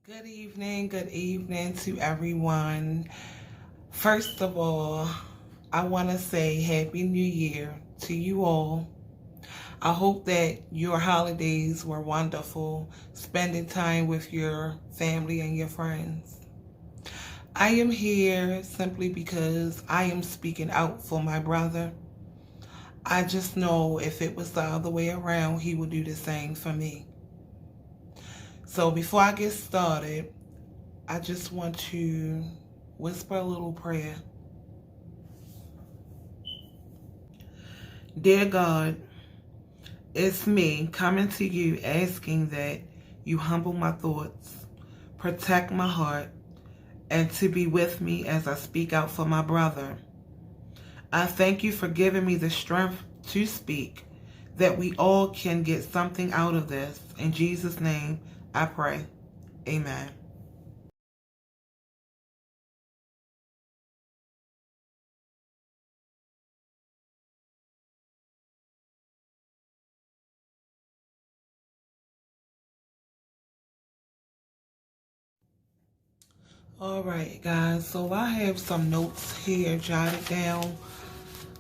Good evening to everyone. First of all, I want to say Happy New Year to you all. I hope that your holidays were wonderful, spending time with your family and your friends. I am here simply because I am speaking out for my brother. I just know if it was the other way around, he would do the same for me. So before I get started, I just want to whisper a little prayer. Dear God, it's me coming to you asking that you humble my thoughts, protect my heart, and to be with me as I speak out for my brother. I thank you for giving me the strength to speak, that we all can get something out of this. In Jesus' name, I pray. Amen. All right, guys, so I have some notes here jotted down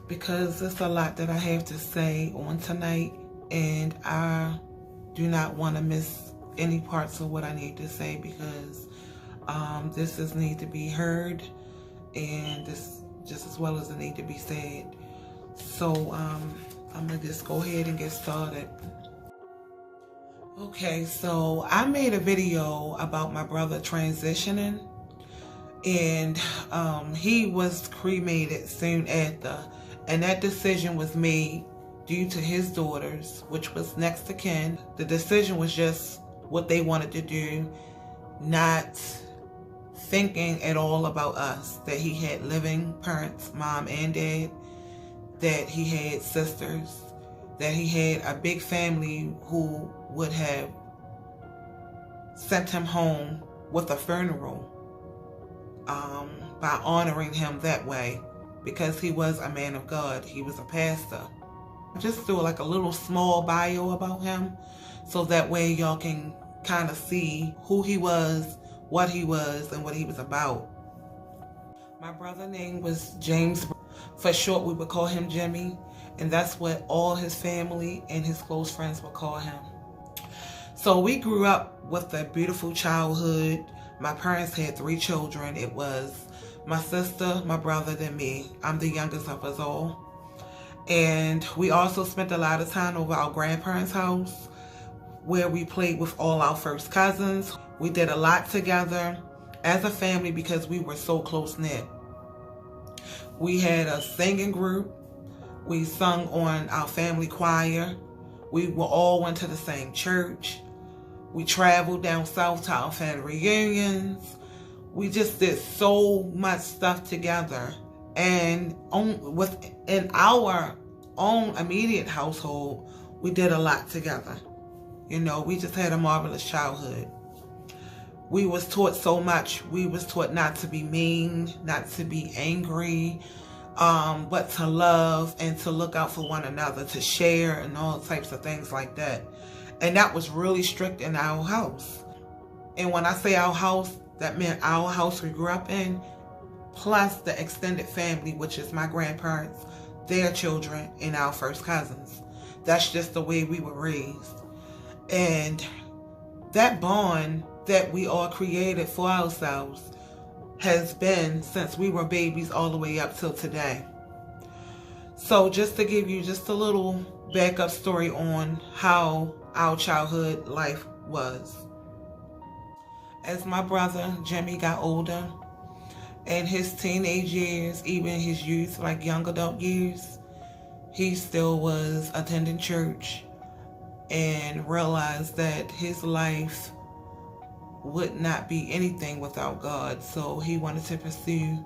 because there's a lot that I have to say on tonight, and I do not want to miss any parts of what I need to say because this is need to be heard, and this just as well as it need to be said. So I'm gonna just go ahead and get started. Okay, so I made a video about my brother transitioning, and he was cremated soon after, and that decision was made due to his daughters, which was next to kin. The decision was just what they wanted to do, not thinking at all about us, that he had living parents, mom and dad, that he had sisters, that he had a big family who would have sent him home with a funeral by honoring him that way, because he was a man of God. He was a pastor. Just do like a little small bio about him, so that way y'all can kind of see who he was, what he was, and what he was about. My brother's name was James. For short, we would call him Jimmy, and that's what all his family and his close friends would call him. So we grew up with a beautiful childhood. My parents had 3 children. It was my sister, my brother, then me. I'm the youngest of us all. And we also spent a lot of time over our grandparents' house, where we played with all our first cousins. We did a lot together as a family because we were so close-knit. We had a singing group. We sung on our family choir. We all went to the same church. We traveled down south to our family reunions. We just did so much stuff together. And within our own immediate household, we did a lot together. You know, we just had a marvelous childhood. We was taught so much. We was taught not to be mean, not to be angry, but to love and to look out for one another, to share and all types of things like that. And that was really strict in our house. And when I say our house, that meant our house we grew up in, plus the extended family, which is my grandparents, their children, and our first cousins. That's just the way we were raised. And that bond that we all created for ourselves has been since we were babies all the way up till today. So just to give you just a little backup story on how our childhood life was. As my brother Jimmy got older, in his teenage years, even his youth, like young adult years, he still was attending church and realized that his life would not be anything without God. So he wanted to pursue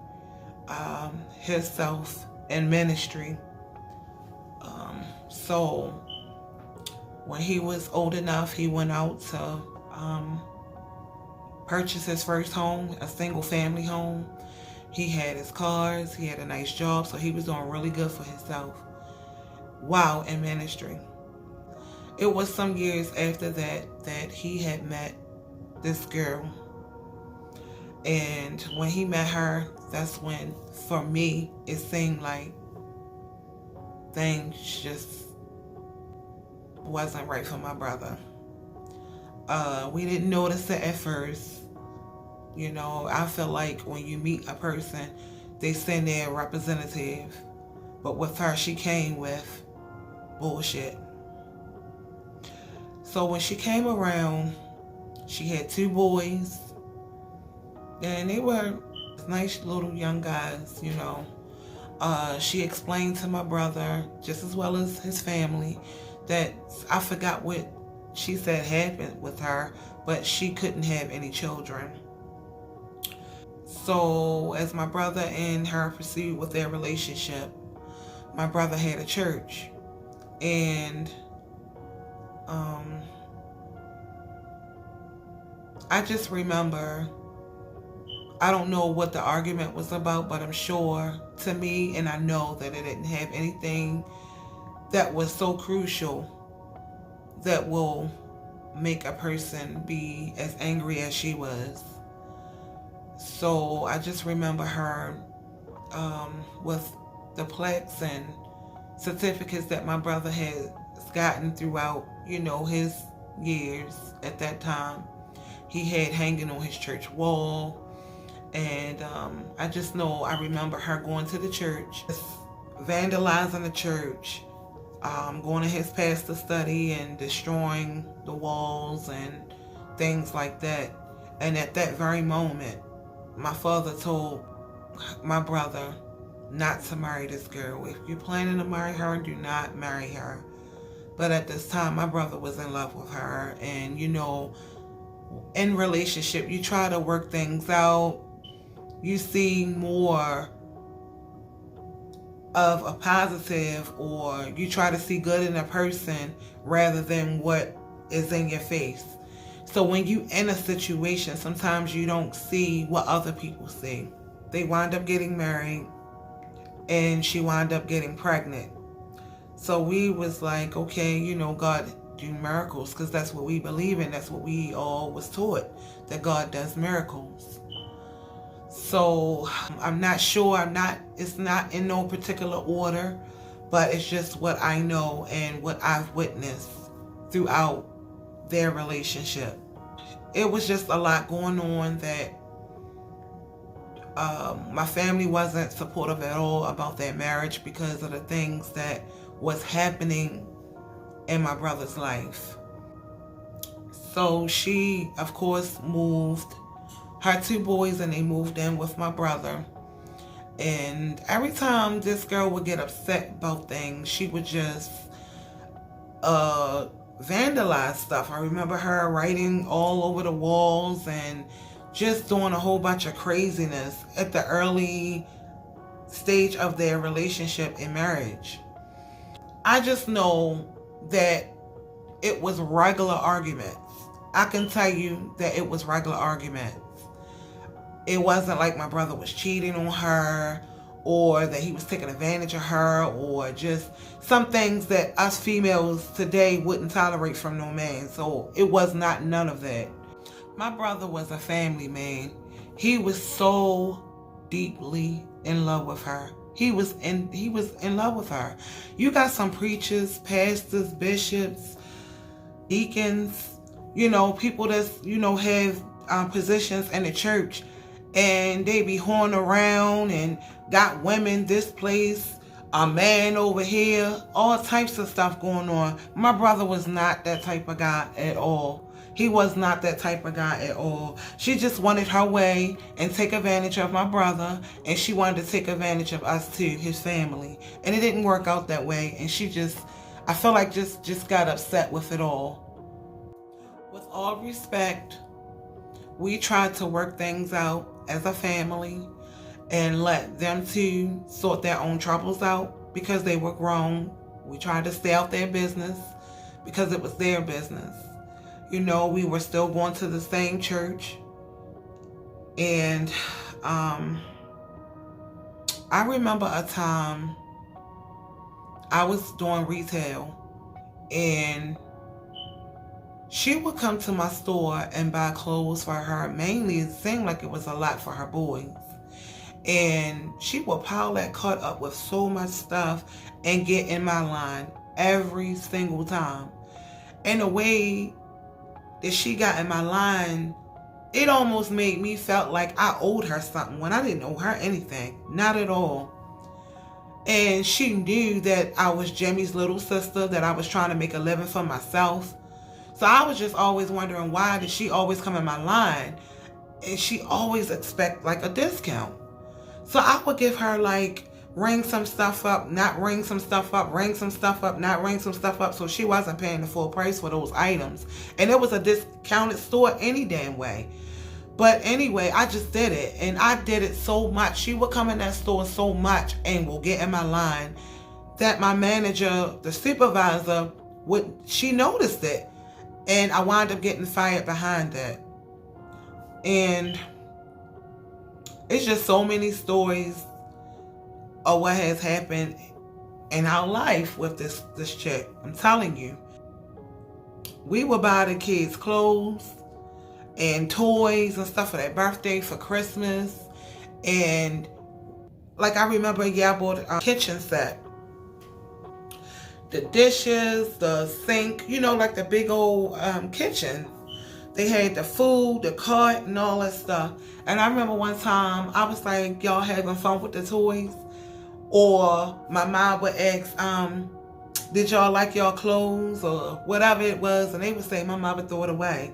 himself in ministry. So when he was old enough, he went out to purchase his first home, a single family home. He had his cars, he had a nice job, so he was doing really good for himself while in ministry. It was some years after that he had met this girl And when he met her, that's when, for me, it seemed like things just wasn't right for my brother. We didn't notice it at first. You know, I feel like when you meet a person, they send their representative. But with her, she came with bullshit. So when she came around, she had 2 boys. And they were nice little young guys, you know. She explained to my brother, just as well as his family, that I forgot what she said happened with her, but she couldn't have any children. So as my brother and her proceeded with their relationship, my brother had a church. And I just remember, I don't know what the argument was about, but I'm sure to me, and I know that it didn't have anything that was so crucial that will make a person be as angry as she was. So I just remember her with the plaques and certificates that my brother has gotten throughout, you know, his years at that time. He had hanging on his church wall. And I just know, I remember her going to the church, vandalizing the church, going to his pastor study and destroying the walls and things like that. And at that very moment, my father told my brother not to marry this girl. If you're planning to marry her, do not marry her. But at this time, my brother was in love with her. And, you know, in relationship, you try to work things out. You see more of a positive, or you try to see good in a person rather than what is in your face. So when you in a situation, sometimes you don't see what other people see. They wind up getting married, and she wound up getting pregnant. So we was like, okay, you know, God do miracles, because that's what we believe in. That's what we all was taught, that God does miracles. So I'm not sure, it's not in no particular order, but it's just what I know and what I've witnessed throughout their relationship. It was just a lot going on that my family wasn't supportive at all about their marriage because of the things that was happening in my brother's life. So she, of course, moved her 2 boys, and they moved in with my brother. And every time this girl would get upset about things, she would just vandalize stuff. I remember her writing all over the walls and just doing a whole bunch of craziness at the early stage of their relationship and marriage. I just know that it was regular arguments. I can tell you that it was regular arguments. It wasn't like my brother was cheating on her, or that he was taking advantage of her, or just some things that us females today wouldn't tolerate from no man. So it was not none of that. My brother was a family man. He was so deeply in love with her. He was in love with her. You got some preachers, pastors, bishops, deacons, you know, people that's, you know, have positions in the church, and they be horning around and got women this place, a man over here, all types of stuff going on. My brother was not that type of guy at all. He was not that type of guy at all. She just wanted her way and take advantage of my brother, and she wanted to take advantage of us too, his family. And it didn't work out that way, and she just, I feel like just got upset with it all. With all respect, we tried to work things out as a family and let them two sort their own troubles out because they were grown. We tried to stay out their business because it was their business. You know, we were still going to the same church. And I remember a time I was doing retail, and She would come to my store and buy clothes for her. Mainly, it seemed like it was a lot for her boys. And she would pile that cart up with so much stuff and get in my line every single time. And the way that she got in my line, it almost made me felt like I owed her something when I didn't owe her anything. Not at all. And she knew that I was Jimmy's little sister, that I was trying to make a living for myself. So I was just always wondering, why did she always come in my line and she always expect like a discount? So I would give her like, ring some stuff up, not ring some stuff up, ring some stuff up, not ring some stuff up, so she wasn't paying the full price for those items. And it was a discounted store any damn way. But anyway, I just did it. And I did it so much. She would come in that store so much and will get in my line that my manager, the supervisor, she noticed it. And I wound up getting fired behind that. And it's just so many stories of what has happened in our life with this chick. I'm telling you. We would buy the kids clothes and toys and stuff for their birthday, for Christmas. And like I remember, I bought a kitchen set. The dishes, the sink, like the big old kitchen. They had the food, the cart, and all that stuff. And I remember one time, I was like, y'all having fun with the toys? Or my mom would ask, did y'all like y'all clothes? Or whatever it was. And they would say, my mom would throw it away.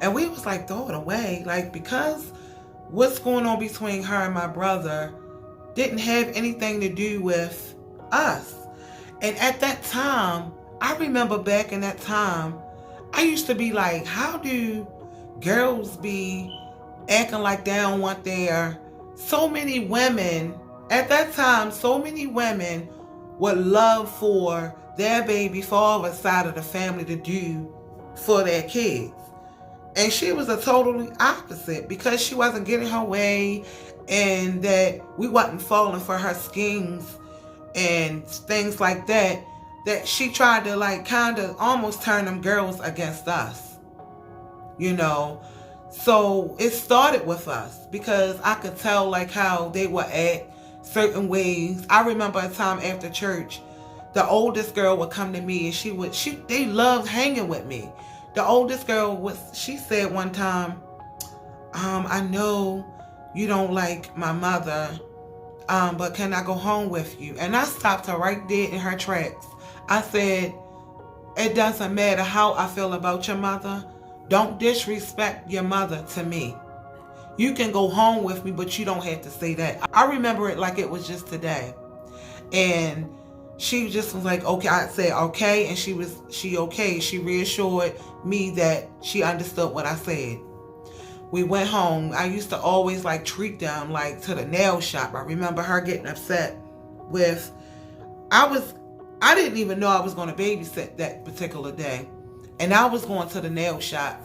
And we was like, throw it away? Like, because what's going on between her and my brother didn't have anything to do with us. And at that time, I remember back in that time, I used to be like, how do girls be acting like they don't want so many women, at that time, so many women would love for their baby father side of the family to do for their kids. And she was a totally opposite, because she wasn't getting her way and that we wasn't falling for her schemes and things like that, that she tried to like kind of almost turn them girls against us, So it started with us, because I could tell like how they would act certain ways. I remember a time after church, the oldest girl would come to me and they loved hanging with me. The oldest girl she said one time, I know you don't like my mother, but can I go home with you? And I stopped her right there in her tracks. I said, it doesn't matter how I feel about your mother. Don't disrespect your mother to me. You can go home with me, but you don't have to say that. I remember it like it was just today. And she just was like, okay. I said, okay. And she okay. She reassured me that she understood what I said. We went home. I used to always like treat them like to the nail shop. I remember her getting upset with, I didn't even know I was going to babysit that particular day. And I was going to the nail shop.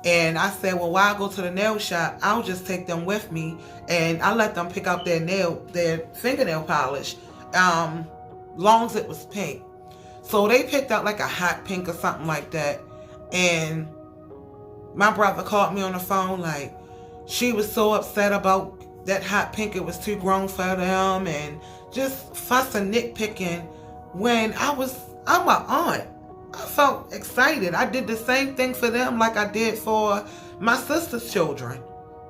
And I said, well, while I go to the nail shop, I'll just take them with me. And I let them pick out their fingernail polish, long as it was pink. So they picked out like a hot pink or something like that. And my brother called me on the phone, like, she was so upset about that hot pink. It was too grown for them, and just fussing, nitpicking, when I'm an aunt. I felt excited. I did the same thing for them like I did for my sister's children.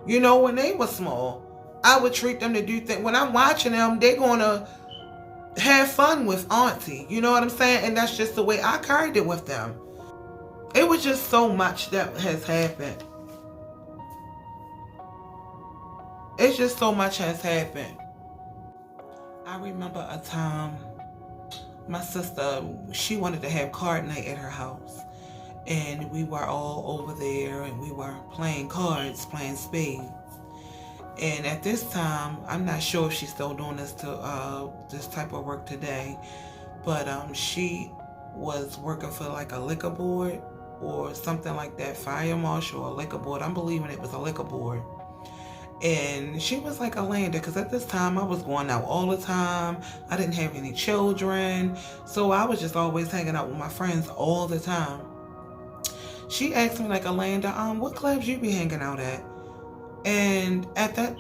When they were small, I would treat them to do things. When I'm watching them, they're going to have fun with auntie. You know what I'm saying? And that's just the way I carried it with them. It was just so much that has happened. It's just so much has happened. I remember a time my sister, she wanted to have card night at her house. And we were all over there and we were playing cards, playing spades. And at this time, I'm not sure if she's still doing this type of work today, but she was working for like a liquor board or something like that, fire marshal or liquor board. I'm believing it was a liquor board. And she was like a lander, because at this time I was going out all the time. I didn't have any children, so I was just always hanging out with my friends all the time. she asked me like, Orlando, what clubs you be hanging out at? And at that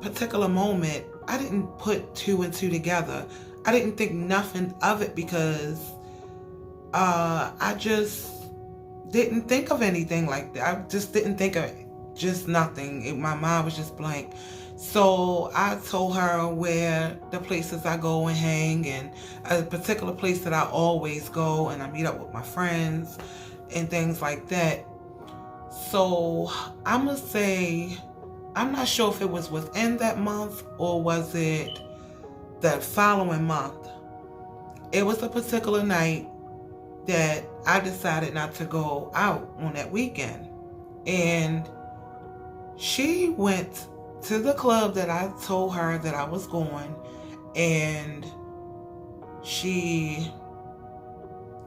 particular moment, I didn't put two and two together. I didn't think nothing of it because I just didn't think of anything like that. I just didn't think of it. Just nothing. My mind was just blank. So I told her where the places I go and hang, and a particular place that I always go and I meet up with my friends and things like that. So I'm going to say, I'm not sure if it was within that month or was it that following month. It was a particular night that I decided not to go out on that weekend. And she went to the club that I told her that I was going, and she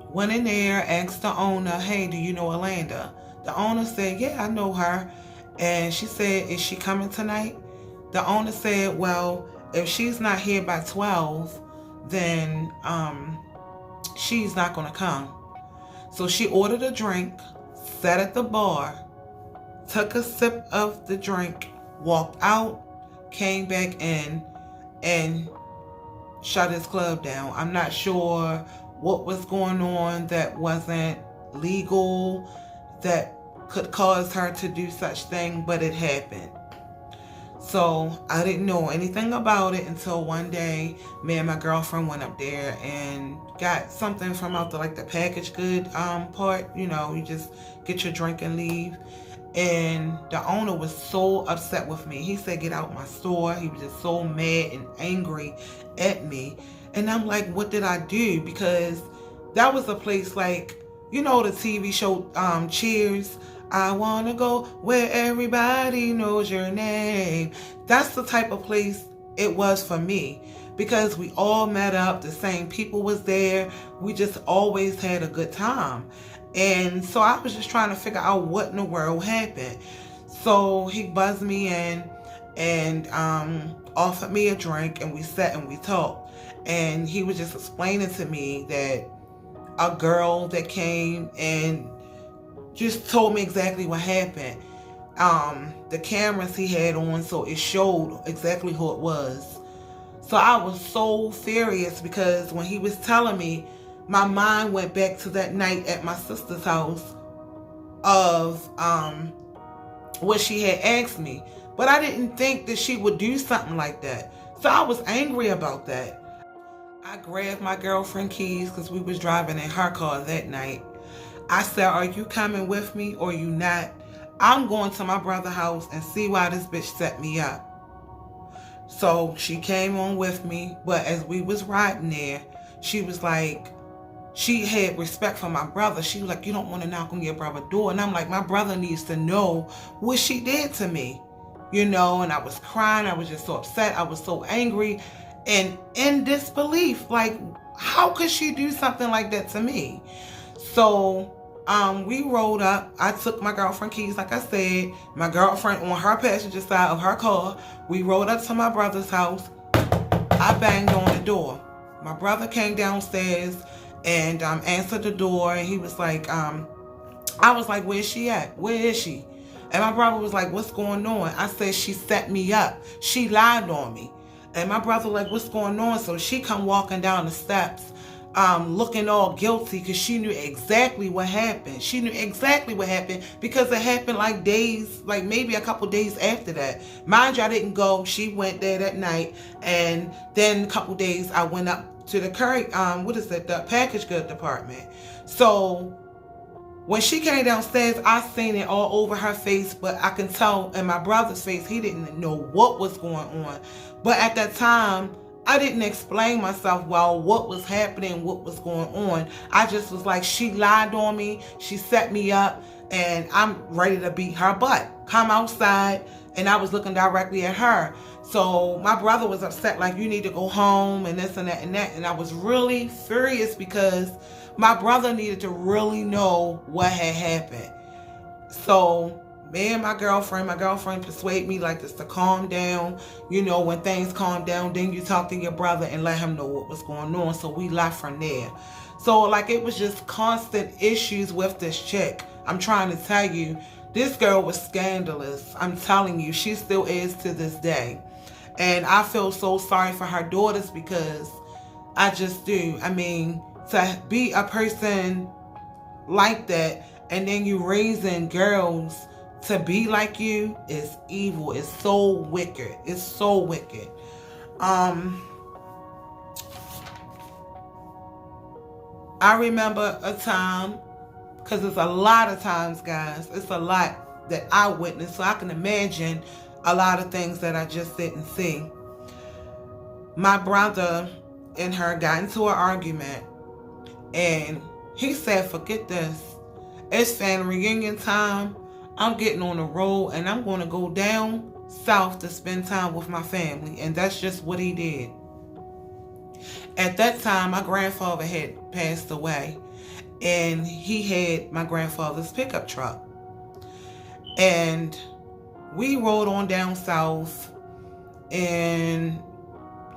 went in there, asked the owner, hey, do you know Orlando? The owner said, yeah, I know her. And she said, is she coming tonight? The owner said, well, if she's not here by 12, then she's not going to come. So she ordered a drink, sat at the bar, took a sip of the drink, walked out, came back in, and shut his club down. I'm not sure what was going on that wasn't legal, that could cause her to do such thing, but it happened. So I didn't know anything about it until one day me and my girlfriend went up there and got something from out the packaged good part. You know, you just get your drink and leave. And the owner was so upset with me. He said, get out my store. He was just so mad and angry at me. And I'm like, what did I do? Because that was a place like, you know, the TV show Cheers. I want to go where everybody knows your name. That's the type of place it was for me, because we all met up. The same people was there. We just always had a good time. And so I was just trying to figure out what in the world happened. So he buzzed me in and offered me a drink, and we sat and we talked. And he was just explaining to me that a girl that came and just told me exactly what happened. The cameras he had on, so it showed exactly who it was. So I was so furious because when he was telling me, my mind went back to that night at my sister's house of what she had asked me. But I didn't think that she would do something like that. So I was angry about that. I grabbed my girlfriend keys because we was driving in her car that night. I said, are you coming with me or you not? I'm going to my brother's house and see why this bitch set me up. So she came on with me, but as we was riding there, she was like, she had respect for my brother. She was like, you don't want to knock on your brother's door. And I'm like, my brother needs to know what she did to me. You know, and I was crying. I was just so upset. I was so angry and in disbelief. Like, how could she do something like that to me? So we rode up. I took my girlfriend keys, like I said, my girlfriend on her passenger side of her car. We rode up to my brother's house. I banged on the door. My brother came downstairs and answered the door, and he was like, I was like, where's she at? Where is she? And my brother was like, what's going on? I said, she set me up. She lied on me. And my brother like, what's going on? So she come walking down the steps, looking all guilty because she knew exactly what happened. She knew exactly what happened because it happened like days, like maybe a couple days after that. Mind you, I didn't go. She went there that night. And then a couple days I went up to the the package good department. So when she came downstairs, I seen it all over her face, but I can tell in my brother's face, he didn't know what was going on. But at that time, I didn't explain myself well what was happening, what was going on. I just was like, she lied on me, she set me up, and I'm ready to beat her butt. Come outside, and I was looking directly at her. So my brother was upset, like, you need to go home, and this and that and that. And I was really furious because my brother needed to really know what had happened. So me and my girlfriend persuaded me like this to calm down. You know, when things calm down, then you talk to your brother and let him know what was going on. So we left from there. So like it was just constant issues with this chick. I'm trying to tell you, this girl was scandalous. I'm telling you, she still is to this day. And I feel so sorry for her daughters, because I just do. I mean, to be a person like that, and then you raising girls to be like you, is evil. It's so wicked. It's so wicked. I remember a time, because it's a lot of times, guys. It's a lot that I witnessed, so I can imagine a lot of things that I just didn't see. My brother and her got into an argument, and he said, forget this. It's family reunion time. I'm getting on the road, and I'm going to go down south to spend time with my family. And that's just what he did. At that time, my grandfather had passed away, and he had my grandfather's pickup truck. And we rode on down south, and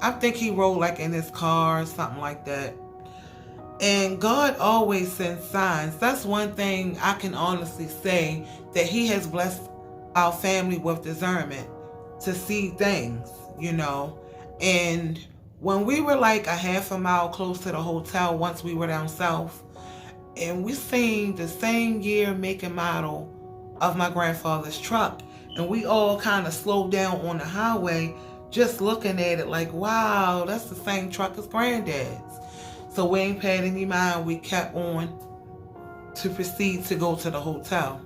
I think he rode like in his car or something like that. And God always sends signs. That's one thing I can honestly say, that he has blessed our family with discernment to see things, you know. And when we were like a half a mile close to the hotel, once we were down south, and we seen the same year, make, and model of my grandfather's truck, and we all kind of slowed down on the highway, just looking at it like, wow, that's the same truck as Granddad's. So we ain't paid any mind. We kept on to proceed to go to the hotel.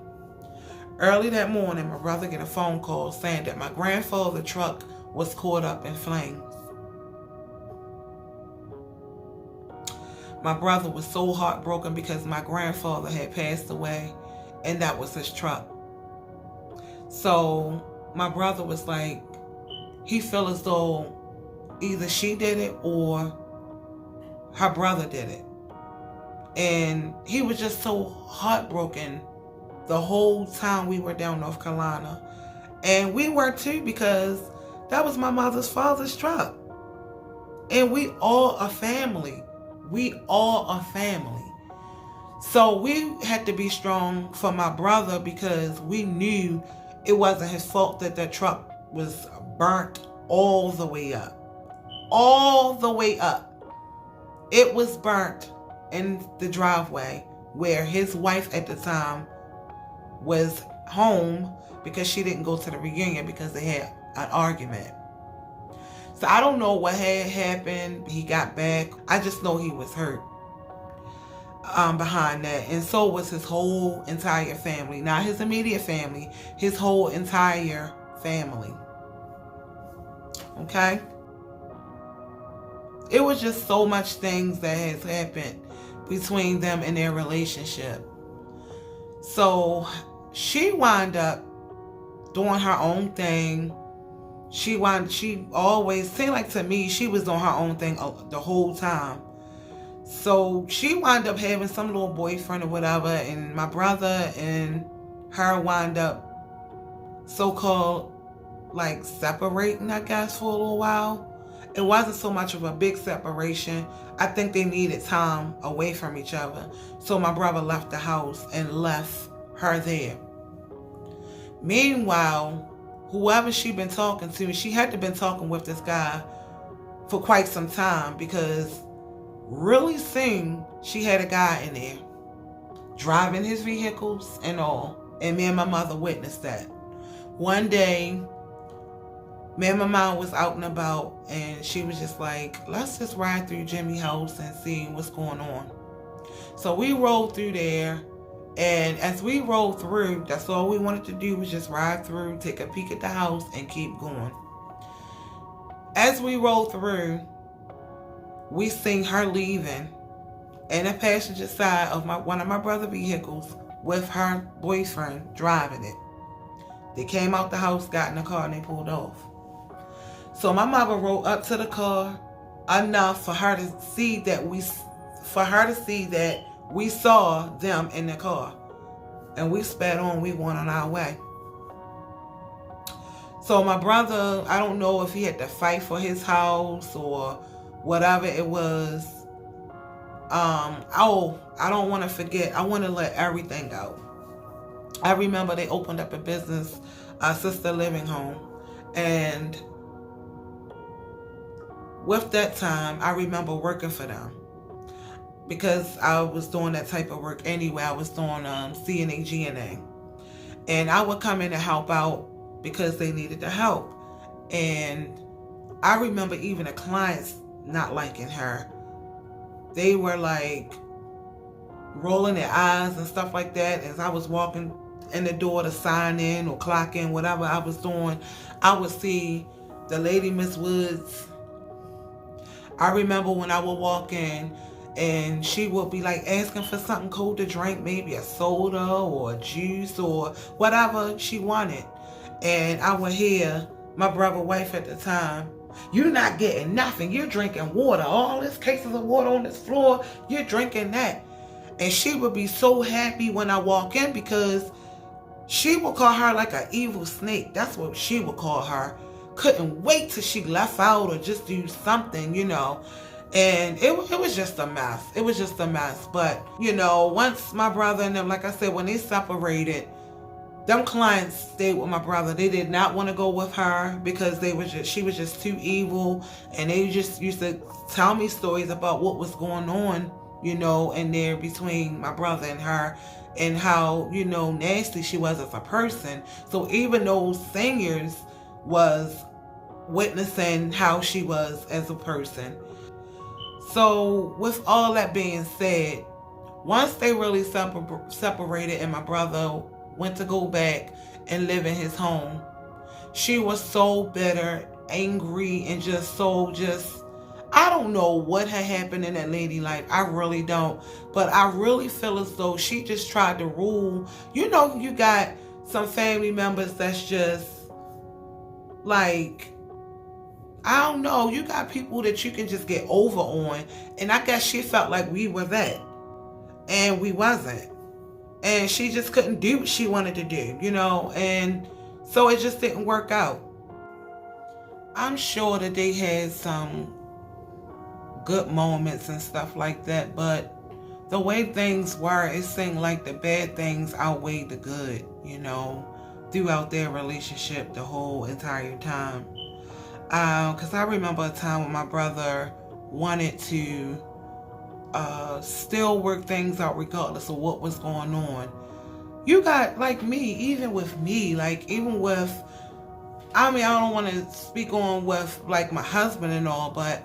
Early that morning, my brother get a phone call saying that my grandfather's truck was caught up in flames. My brother was so heartbroken because my grandfather had passed away, and that was his truck. So my brother was like, he felt as though either she did it or her brother did it. And he was just so heartbroken the whole time we were down North Carolina. And we were too, because that was my mother's father's truck. And we all a family. We all a family. So we had to be strong for my brother, because we knew it wasn't his fault that the truck was burnt all the way up. All the way up. It was burnt in the driveway where his wife at the time was home, because she didn't go to the reunion because they had an argument. So I don't know what had happened. He got back. I just know he was hurt behind that. And so was his whole entire family. Not his immediate family. His whole entire family. Okay? It was just so much things that has happened between them and their relationship. So she wound up doing her own thing. She always seemed like, to me, she was doing her own thing the whole time. So she wound up having some little boyfriend or whatever, and my brother and her wound up so-called like separating, I guess, for a little while. It wasn't so much of a big separation. I think they needed time away from each other. So my brother left the house and left her there. Meanwhile, whoever she been talking to, she had to been talking with this guy for quite some time, because really soon she had a guy in there driving his vehicles and all. And me and my mother witnessed that. One day, me and my mom was out and about, and she was just like, let's just ride through Jimmy's house and see what's going on. So we rode through there, and as we rode through, that's all we wanted to do, was just ride through, take a peek at the house, and keep going. As we rode through, we seen her leaving in the passenger side of one of my brother's vehicles with her boyfriend driving it. They came out the house, got in the car, and they pulled off. So my mother rode up to the car enough for her to see that we saw them in the car. And we sped on, we went on our way. So my brother, I don't know if he had to fight for his house or whatever it was. I don't want to forget. I want to let everything out. I remember they opened up a business, Sister Living Home. And with that time, I remember working for them because I was doing that type of work anyway. I was doing CNA, GNA. And I would come in and help out because they needed the help. And I remember even the clients not liking her. They were like rolling their eyes and stuff like that as I was walking in the door to sign in or clock in, whatever I was doing. I would see the lady, Miss Woods. I remember when I would walk in and she would be like asking for something cold to drink, maybe a soda or a juice or whatever she wanted. And I would hear my brother's wife at the time, "You're not getting nothing. You're drinking water. All these cases of water on this floor, you're drinking that." And she would be so happy when I walk in because she would call her like an evil snake. That's what she would call her. Couldn't wait till she left out or just do something, you know. And it was just a mess. It was just a mess. But, you know, once my brother and them, like I said, when they separated, them clients stayed with my brother. They did not want to go with her because she was just too evil. And they just used to tell me stories about what was going on, you know, in there between my brother and her, and how, you know, nasty she was as a person. So even those seniors was witnessing how she was as a person. So with all that being said, once they really separated and my brother went to go back and live in his home, she was so bitter, angry, and I don't know what had happened in that lady life. I really don't. But I really feel as though she just tried to rule. You know, you got some family members that's just like, I don't know. You got people that you can just get over on. And I guess she felt like we were that. And we wasn't. And she just couldn't do what she wanted to do, you know. And so it just didn't work out. I'm sure that they had some good moments and stuff like that, but the way things were, it seemed like the bad things outweighed the good, you know, throughout their relationship the whole entire time. Because I remember a time when my brother wanted to still work things out regardless of what was going on. You got, like me, even with me, like even with, I mean, I don't want to speak on with like my husband and all, but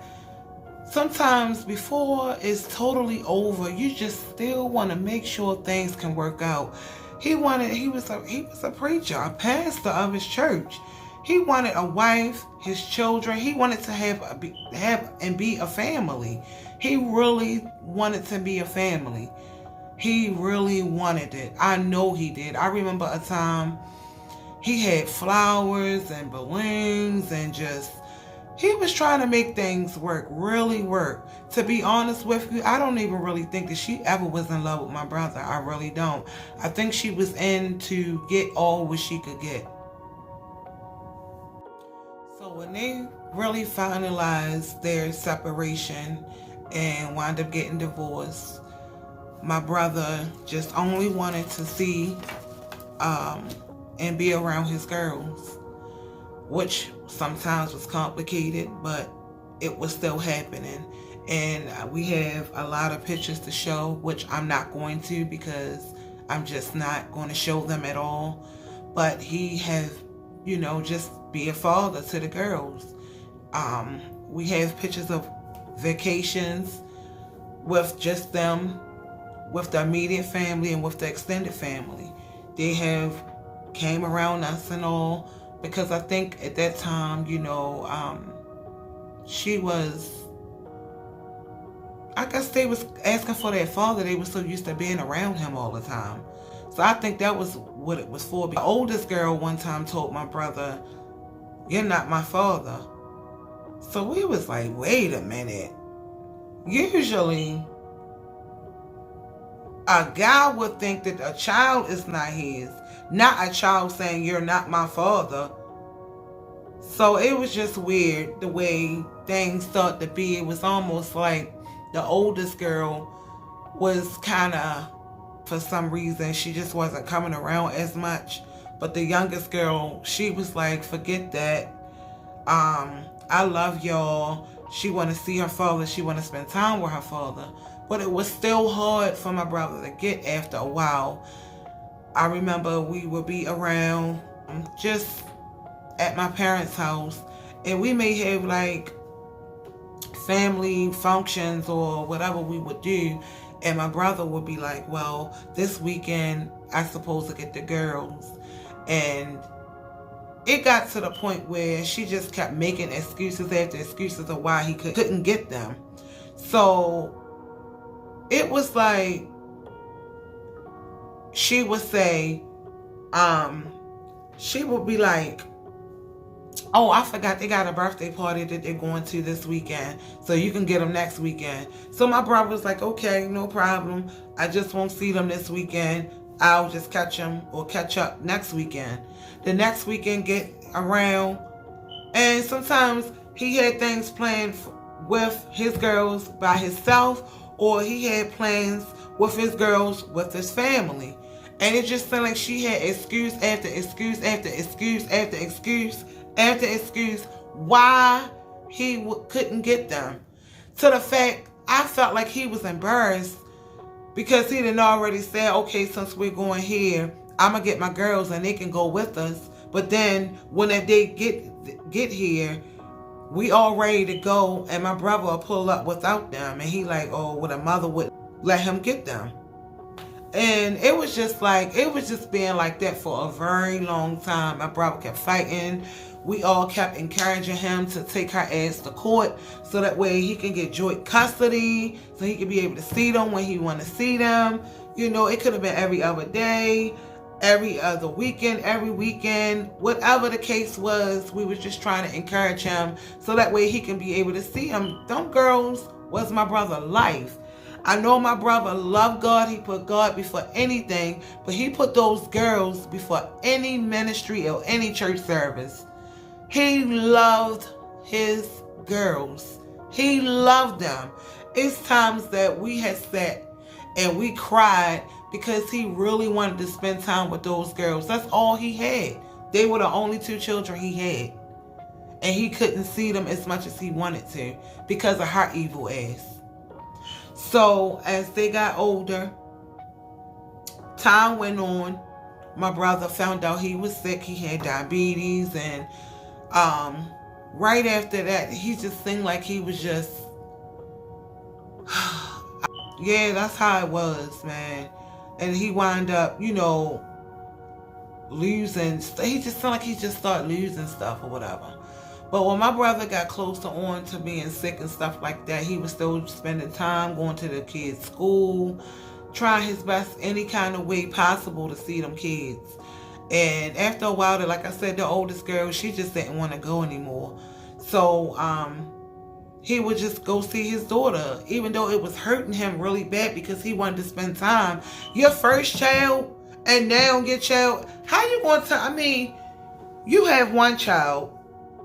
sometimes before it's totally over, you just still want to make sure things can work out. He was a preacher, a pastor of his church. He wanted a wife, his children. He wanted to have and be a family. He really wanted to be a family. He really wanted it. I know he did. I remember a time he had flowers and balloons and he was trying to make things work, really work. To be honest with you, I don't even really think that she ever was in love with my brother. I really don't. I think she was in to get all what she could get. So when they really finalized their separation and wound up getting divorced, my brother just only wanted to see and be around his girls, which sometimes was complicated, but it was still happening. And we have a lot of pictures to show, which I'm not going to because I'm just not going to show them at all. But he has, you know, just be a father to the girls. We have pictures of vacations with just them, with the immediate family and with the extended family. They have came around us and all, because I think at that time, you know, she was, I guess they was asking for their father. They were so used to being around him all the time. So I think that was what it was for. The oldest girl one time told my brother, "You're not my father." So we was like, wait a minute. Usually, a guy would think that a child is not his, not a child saying, "You're not my father." So it was just weird the way things started to be. It was almost like the oldest girl was kind of For some reason, she just wasn't coming around as much. But the youngest girl, she was like, forget that. I love y'all. She want to see her father. She want to spend time with her father. But it was still hard for my brother to get after a while. I remember we would be around just at my parents' house, and we may have like family functions or whatever we would do, and my brother would be like, well, this weekend I supposed to get the girls. And it got to the point where she just kept making excuses after excuses of why he couldn't get them. So it was like, she would say, she would be like, oh, I forgot they got a birthday party that they're going to this weekend, so you can get them next weekend. So my brother was like, okay, no problem. I just won't see them this weekend. I'll just catch them or catch up next weekend. The next weekend get around, and sometimes he had things planned with his girls by himself, or he had plans with his girls with his family. And it just felt like she had excuse after excuse after excuse after excuse after excuse why he couldn't get them. To the fact, I felt like he was embarrassed because he didn't already say, okay, since we're going here, I'm going to get my girls and they can go with us. But then when they get here, we all ready to go, and my brother will pull up without them. And he like, oh, well, the mother would let him get them. And it was just like, it was just being like that for a very long time. My brother kept fighting. We all kept encouraging him to take her ass to court so that way he can get joint custody, so he can be able to see them when he want to see them. You know, it could have been every other day, every other weekend, every weekend, whatever the case was. We was just trying to encourage him so that way he can be able to see them. Them girls was my brother's life. I know my brother loved God. He put God before anything, but he put those girls before any ministry or any church service. He loved his girls. He loved them. It's times that we had sat and we cried because he really wanted to spend time with those girls. That's all he had. They were the only two children he had. And he couldn't see them as much as he wanted to because of her evil ass. So as they got older, time went on. My brother found out he was sick. He had diabetes, and right after that, he just seemed like he was just, yeah, that's how it was, man. And he wound up, you know, losing. He just seemed like he just started losing stuff or whatever. But when my brother got closer on to being sick and stuff like that, he was still spending time going to the kids' school, trying his best any kind of way possible to see them kids. And after a while, like I said, the oldest girl, she just didn't want to go anymore. So he would just go see his daughter, even though it was hurting him really bad because he wanted to spend time. Your first child and now your child, how you going to, I mean, you have one child.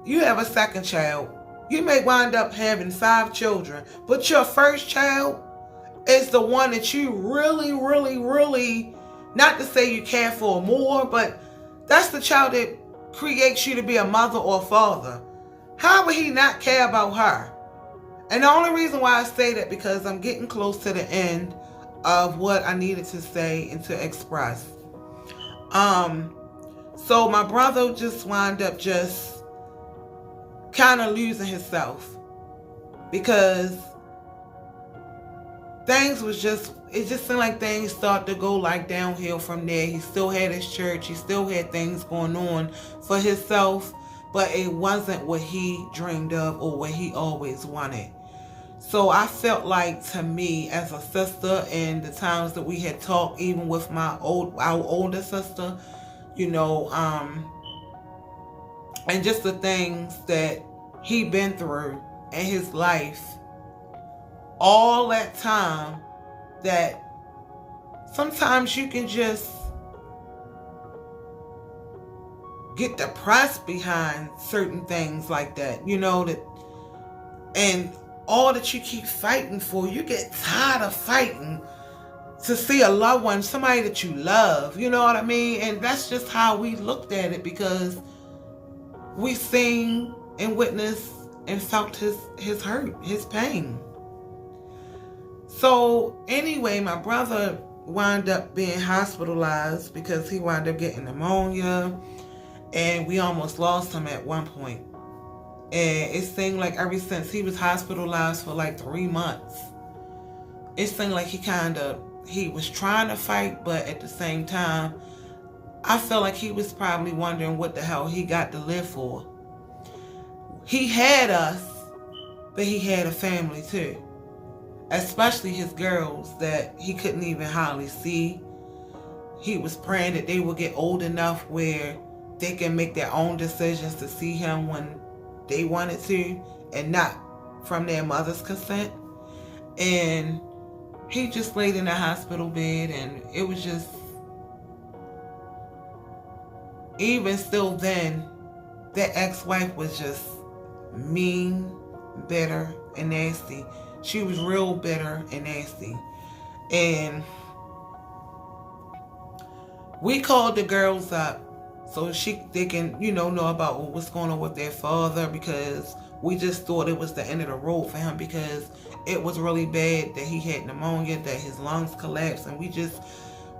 You have a second child. You may wind up having 5 children. But your first child is the one that you really, really, really, not to say you care for more, but that's the child that creates you to be a mother or a father. How would he not care about her? And the only reason why I say that because I'm getting close to the end of what I needed to say and to express. So my brother just wound up just kind of losing himself because things was just, it just seemed like things started to go like downhill from there. He still had his church, he still had things going on for himself, but it wasn't what he dreamed of or what he always wanted. So I felt like, to me as a sister, and the times that we had talked, even with our older sister, you know, and just the things that he been through in his life, all that time, that sometimes you can just get depressed behind certain things like that, you know, that, and all that you keep fighting for, you get tired of fighting. to see a loved one, somebody that you love, you know what I mean? And that's just how we looked at it, because we seen and witnessed and felt his hurt, his pain. So anyway, my brother wound up being hospitalized because he wound up getting pneumonia, and we almost lost him at one point. And it seemed like ever since he was hospitalized for like 3 months, it seemed like he was trying to fight, but at the same time, I feel like he was probably wondering what the hell he got to live for. He had us, but he had a family too. Especially his girls that he couldn't even hardly see. He was praying that they would get old enough where they can make their own decisions to see him when they wanted to, and not from their mother's consent. And he just laid in a hospital bed, and it was just, even still then, that ex-wife was just mean, bitter, and nasty. She was real bitter and nasty. And we called the girls up so they can, know about what's going on with their father, because we just thought it was the end of the road for him, because it was really bad that he had pneumonia, that his lungs collapsed, and we just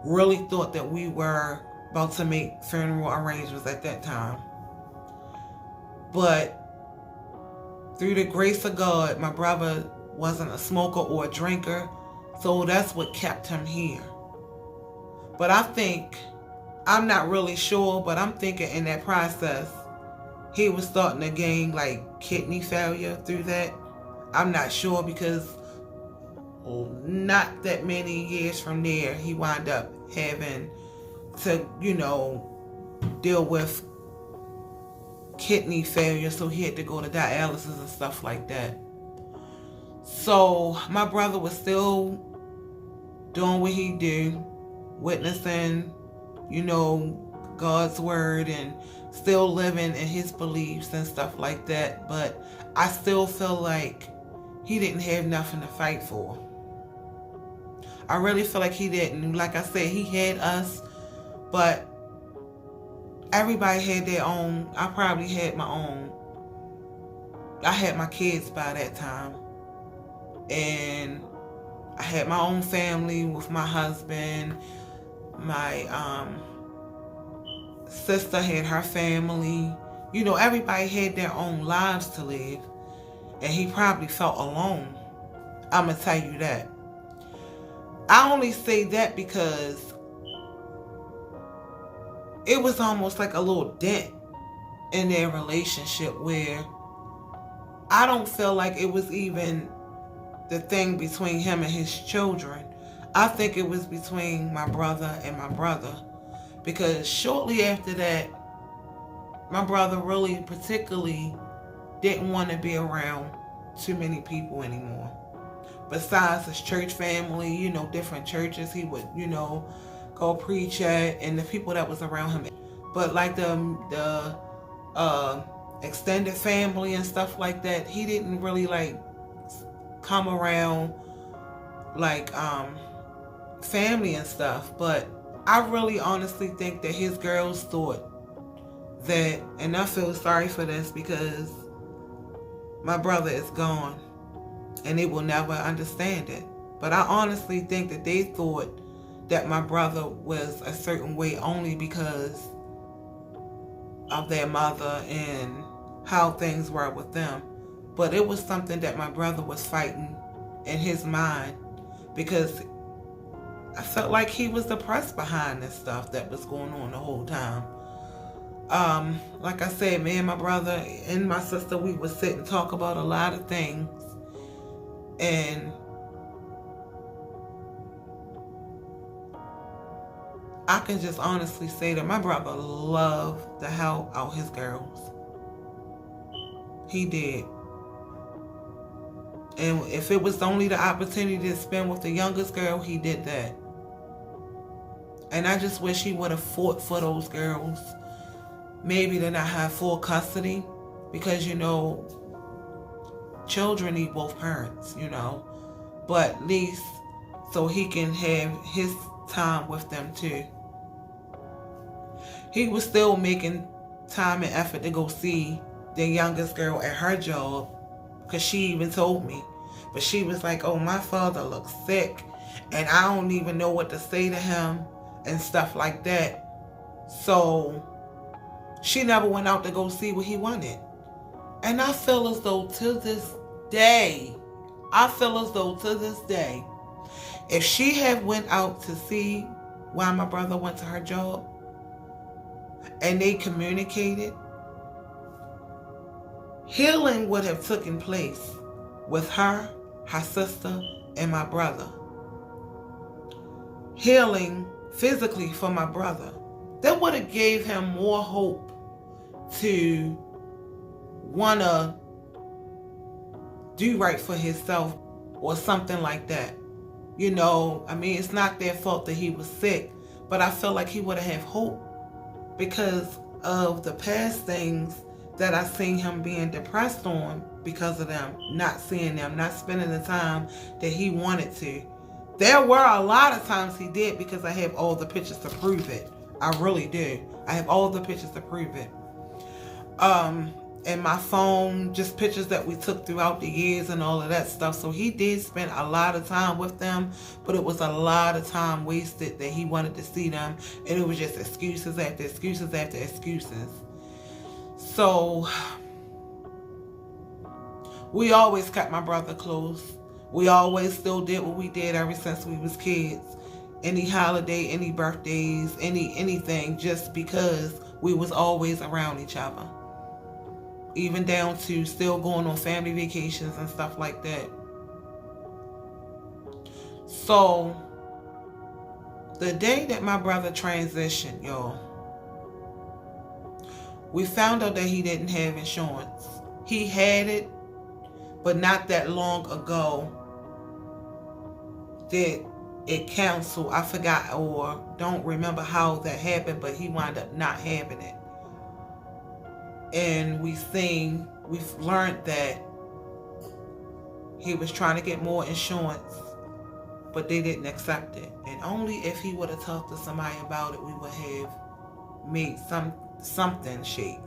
really thought that we were about to make funeral arrangements at that time. But through the grace of God, my brother wasn't a smoker or a drinker, so that's what kept him here. But I'm not really sure, but I'm thinking in that process, he was starting to gain like kidney failure through that. I'm not sure, because not that many years from there, he wound up having to, deal with kidney failure, so he had to go to dialysis and stuff like that. So my brother was still doing what he did, witnessing, God's word, and still living in his beliefs and stuff like that. But I still feel like he didn't have nothing to fight for. I really feel like he didn't. Like I said, he had us, but everybody had their own. I probably had my own. I had my kids by that time. And I had my own family with my husband. My sister had her family. Everybody had their own lives to live. And he probably felt alone. I'm going to tell you that. I only say that because it was almost like a little dent in their relationship, where I don't feel like it was even the thing between him and his children. I think it was between my brother and my brother, because shortly after that, my brother really particularly didn't want to be around too many people anymore. Besides his church family, different churches he would, go preach at, and the people that was around him. But like the extended family and stuff like that, he didn't really like come around like family and stuff. But I really honestly think that his girls thought that, and I feel sorry for this, because my brother is gone and they will never understand it. But I honestly think that they thought that my brother was a certain way only because of their mother and how things were with them. But it was something that my brother was fighting in his mind, because I felt like he was depressed behind this stuff that was going on the whole time. Like I said, me and my brother and my sister, we would sit and talk about a lot of things. And I can just honestly say that my brother loved the hell out his girls. He did. And if it was only the opportunity to spend with the youngest girl, he did that. And I just wish he would have fought for those girls. Maybe to not have full custody, because, children need both parents, but at least so he can have his time with them too. He was still making time and effort to go see the youngest girl at her job, because she even told me. But she was like, oh, my father looks sick and I don't even know what to say to him and stuff like that. So she never went out to go see what he wanted. And I feel as though to this day, if she had went out to see why my brother went to her job and they communicated, healing would have taken place with her sister, and my brother. Healing physically for my brother. That would have gave him more hope to want to do right for himself or something like that. You know, I mean, it's not their fault that he was sick, but I feel like he would have hope because of the past things that I seen him being depressed on because of them, not seeing them, not spending the time that he wanted to. There were a lot of times he did, because I have all the pictures to prove it. I really do. I have all the pictures to prove it. And my phone, just pictures that we took throughout the years and all of that stuff. So he did spend a lot of time with them, but it was a lot of time wasted that he wanted to see them. And it was just excuses after excuses after excuses. So we always kept my brother close. We always still did what we did ever since we was kids. Any holiday, any birthdays, anything, just because we was always around each other. Even down to still going on family vacations and stuff like that. So the day that my brother transitioned, y'all, we found out that he didn't have insurance. He had it, but not that long ago that it canceled. I forgot or don't remember how that happened, but he wound up not having it. And we've learned that he was trying to get more insurance, but they didn't accept it. And only if he would have talked to somebody about it, we would have made something shake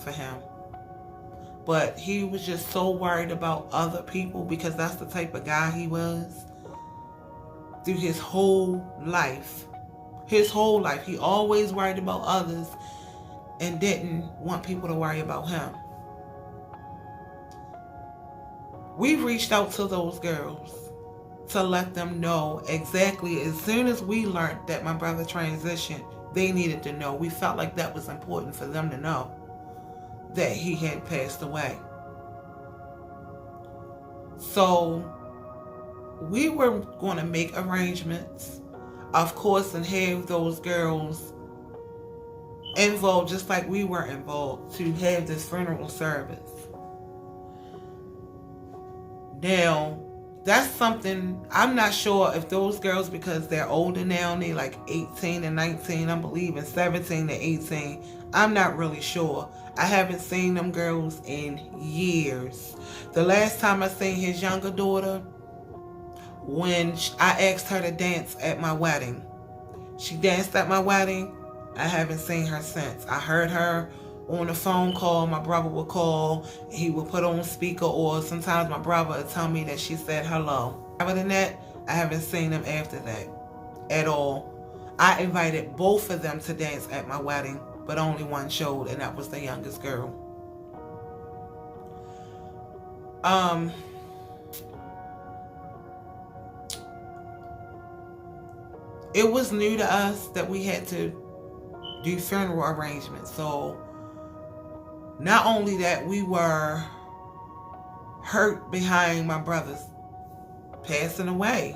for him. But he was just so worried about other people, because that's the type of guy he was. Through his whole life, he always worried about others and didn't want people to worry about him. We reached out to those girls to let them know exactly, as soon as we learned that my brother transitioned, they needed to know. We felt like that was important for them to know that he had passed away. So we were going to make arrangements, of course, and have those girls involved just like we were involved to have this funeral service. Now, that's something, I'm not sure if those girls, because they're older now, they like 18 and 19, I believe, and 17 and 18. I'm not really sure. I haven't seen them girls in years. The last time I seen his younger daughter, when I asked her to dance at my wedding. She danced at my wedding. I haven't seen her since. I heard her on a phone call. My brother would call. He would put on speaker, or sometimes my brother would tell me that she said hello. Other than that, I haven't seen them after that at all. I invited both of them to dance at my wedding, but only one showed, and that was the youngest girl. It was new to us that we had to do funeral arrangements. So not only that, we were hurt behind my brother's passing away.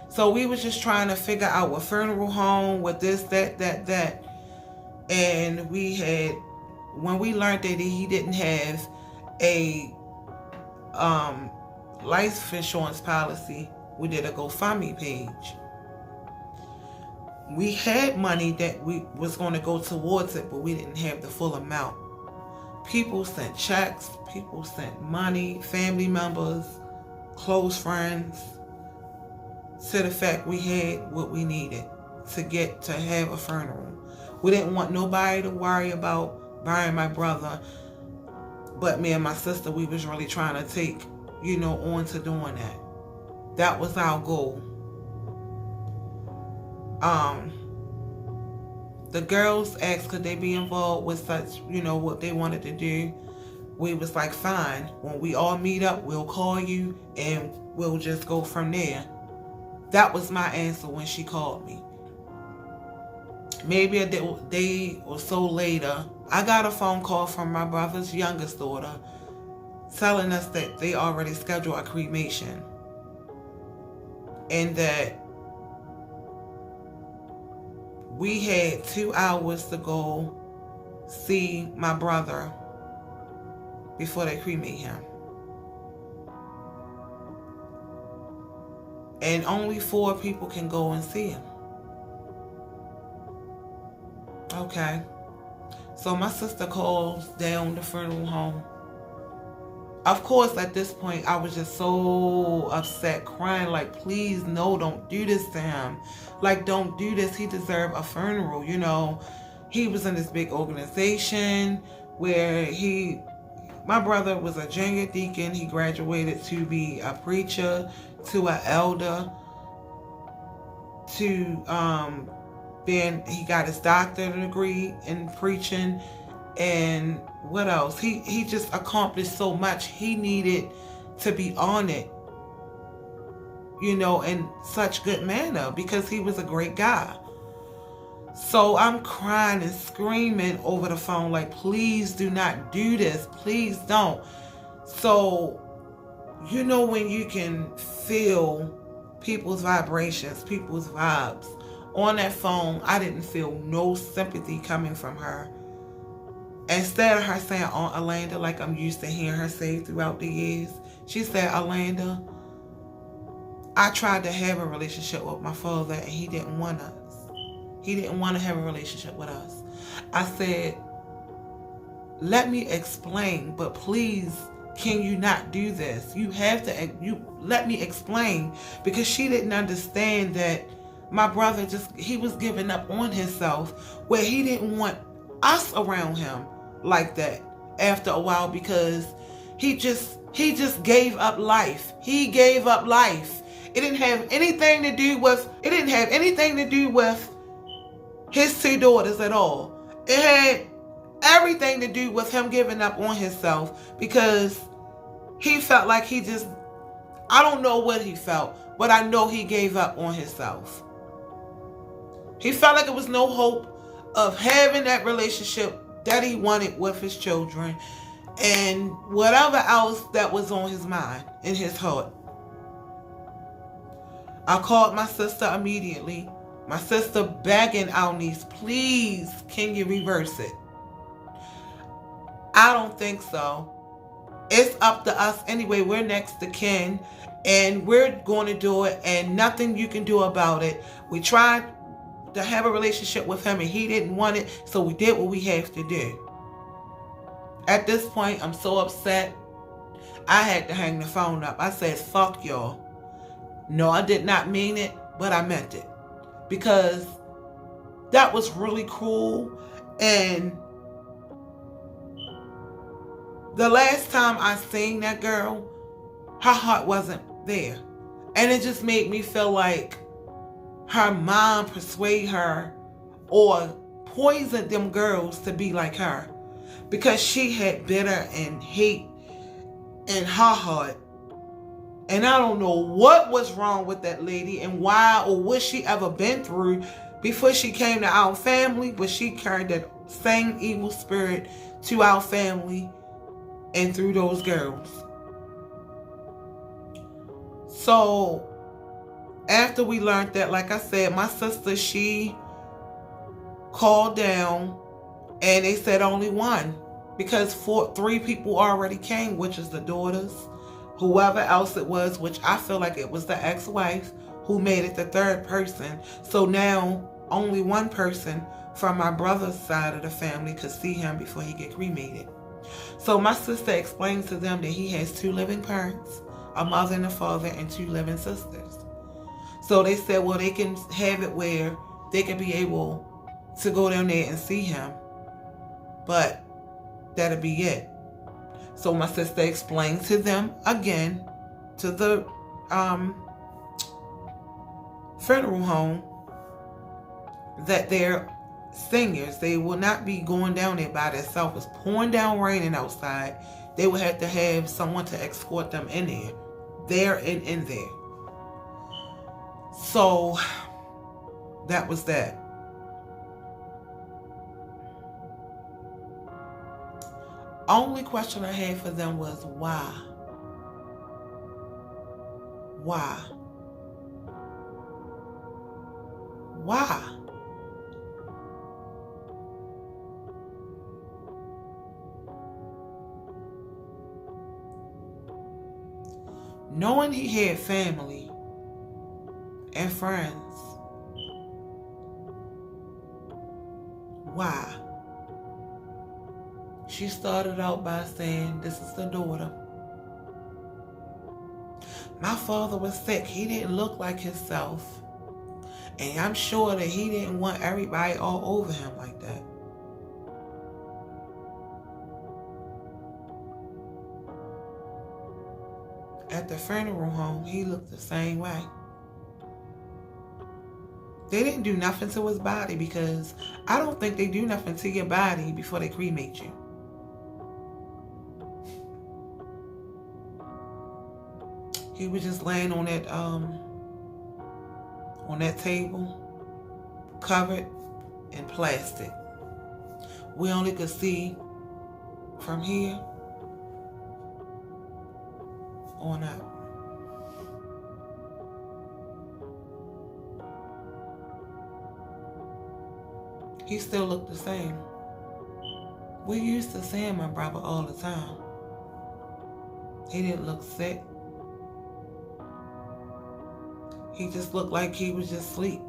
So we was just trying to figure out what funeral home, what this, that. And we had, when we learned that he didn't have a life insurance policy, we did a GoFundMe page. We had money that we was going to go towards it, but we didn't have the full amount. People sent checks, people sent money, family members, close friends to the fact we had what we needed to get to have a funeral. We didn't want nobody to worry about burying my brother, but me and my sister, we was really trying to take, on to doing that. That was our goal. The girls asked could they be involved with such, what they wanted to do. We was like, fine. When we all meet up, we'll call you and we'll just go from there. That was my answer when she called me. Maybe a day or so later, I got a phone call from my brother's youngest daughter telling us that they already scheduled a cremation and that we had 2 hours to go see my brother before they cremate him. And only 4 people can go and see him. Okay. So my sister calls down the funeral home. Of course, at this point, I was just so upset, crying, like, please, no, don't do this to him. Like, don't do this. He deserved a funeral, He was in this big organization where my brother was a junior deacon. He graduated to be a preacher, to an elder, to then he got his doctorate degree in preaching. And what else? He just accomplished so much. He needed to be honored, in such good manner because he was a great guy. So I'm crying and screaming over the phone like, please do not do this. Please don't. So, when you can feel people's vibrations, people's vibes. On that phone, I didn't feel no sympathy coming from her. Instead of her saying, Aunt Alanda, like I'm used to hearing her say throughout the years, she said, Alanda, I tried to have a relationship with my father and he didn't want us. He didn't want to have a relationship with us. I said, let me explain, but please, can you not do this? You have to, let me explain, because she didn't understand that my brother he was giving up on himself where he didn't want us around him like that after a while because he just gave up life. He gave up life. It didn't have anything to do with his 2 daughters at all. It had everything to do with him giving up on himself because he felt like I don't know what he felt, but I know he gave up on himself. He felt like there was no hope of having that relationship that he wanted with his children and whatever else that was on his mind, in his heart. I called my sister immediately. My sister begging our niece, please, can you reverse it? I don't think so. It's up to us anyway. We're next to kin and we're going to do it and nothing you can do about it. We tried to have a relationship with him and he didn't want it, so we did what we have to do. At this point, I'm so upset, I had to hang the phone up. I said, fuck y'all. No, I did not mean it, but I meant it. Because that was really cruel. And the last time I seen that girl, her heart wasn't there. And it just made me feel like her mom persuaded her or poisoned them girls to be like her. Because she had bitter and hate in her heart. And I don't know what was wrong with that lady and why or what she ever been through before she came to our family, but she carried that same evil spirit to our family and through those girls. So after we learned that, like I said, my sister, she called down and they said only one because 3 people already came, which is the daughters, whoever else it was, which I feel like it was the ex-wife who made it the 3rd person. So now only 1 person from my brother's side of the family could see him before he get cremated. So my sister explains to them that he has 2 living parents, a mother and a father, and 2 living sisters. So they said, well, they can have it where they can be able to go down there and see him, but that'll be it. So my sister explained to them again, to the funeral home, that they're seniors. They will not be going down there by themselves. It's pouring down raining outside. They would have to have someone to escort them in there. There and in there. So that was that. Only question I had for them was why? Why? Why? Knowing he had family and friends, why? She started out by saying, this is the daughter. My father was sick. He didn't look like himself. And I'm sure that he didn't want everybody all over him like that. At the funeral home, he looked the same way. They didn't do nothing to his body, because I don't think they do nothing to your body before they cremate you. He was just laying on that table, covered in plastic. We only could see from here on up. He still looked the same. We used to see my brother all the time. He didn't look sick. He just looked like he was just asleep.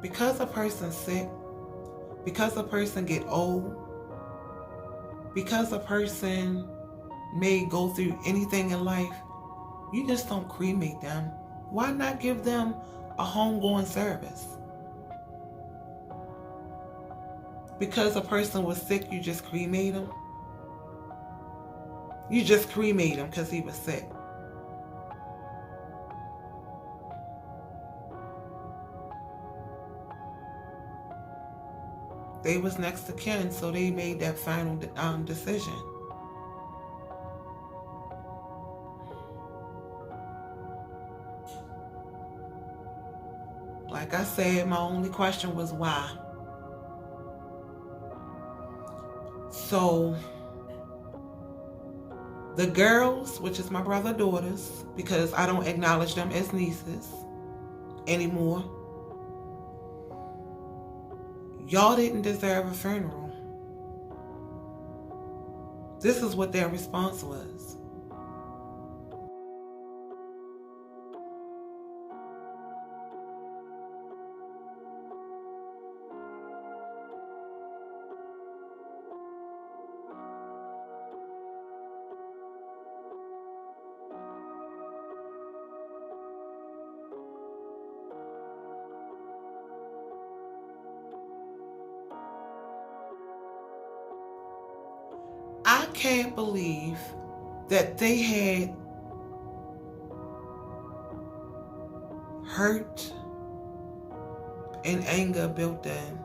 Because a person's sick, because a person get old, because a person may go through anything in life, you just don't cremate them. Why not give them a homegoing service? Because a person was sick, you just cremate him? You just cremate him because he was sick. They was next to kin, so they made that final decision. Like I said, my only question was why. So the girls, which is my brother's daughters, because I don't acknowledge them as nieces anymore, y'all didn't deserve a funeral. This is what their response was. I can't believe that they had hurt and anger built in.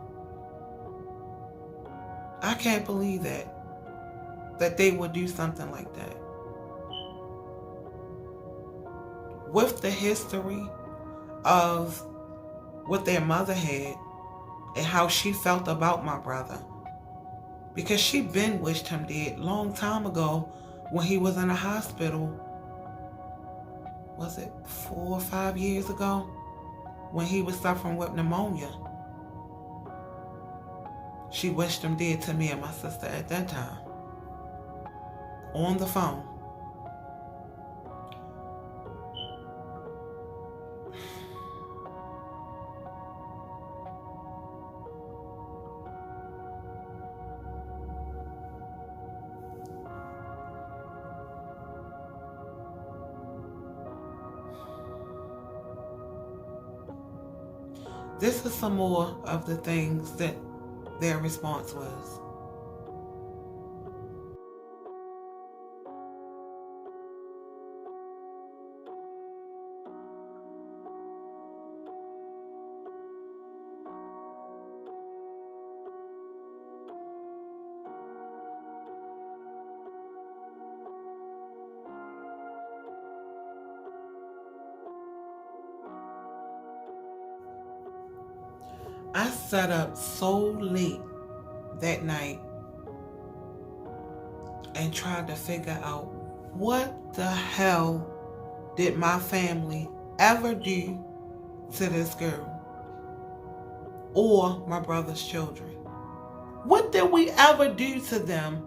I can't believe that they would do something like that. With the history of what their mother had and how she felt about my brother. Because she been wished him dead long time ago when he was in a hospital. Was it 4 or 5 years ago? When he was suffering with pneumonia. She wished him dead to me and my sister at that time. On the phone. This is some more of the things that their response was. I sat up so late that night and tried to figure out what the hell did my family ever do to this girl or my brother's children. What did we ever do to them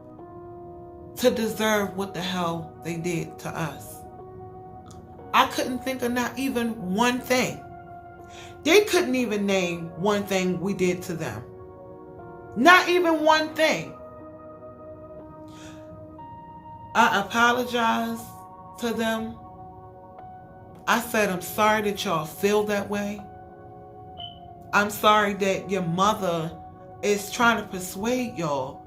to deserve what the hell they did to us? I couldn't think of not even one thing. They couldn't even name one thing we did to them. Not even one thing. I apologized to them. I said, I'm sorry that y'all feel that way. I'm sorry that your mother is trying to persuade y'all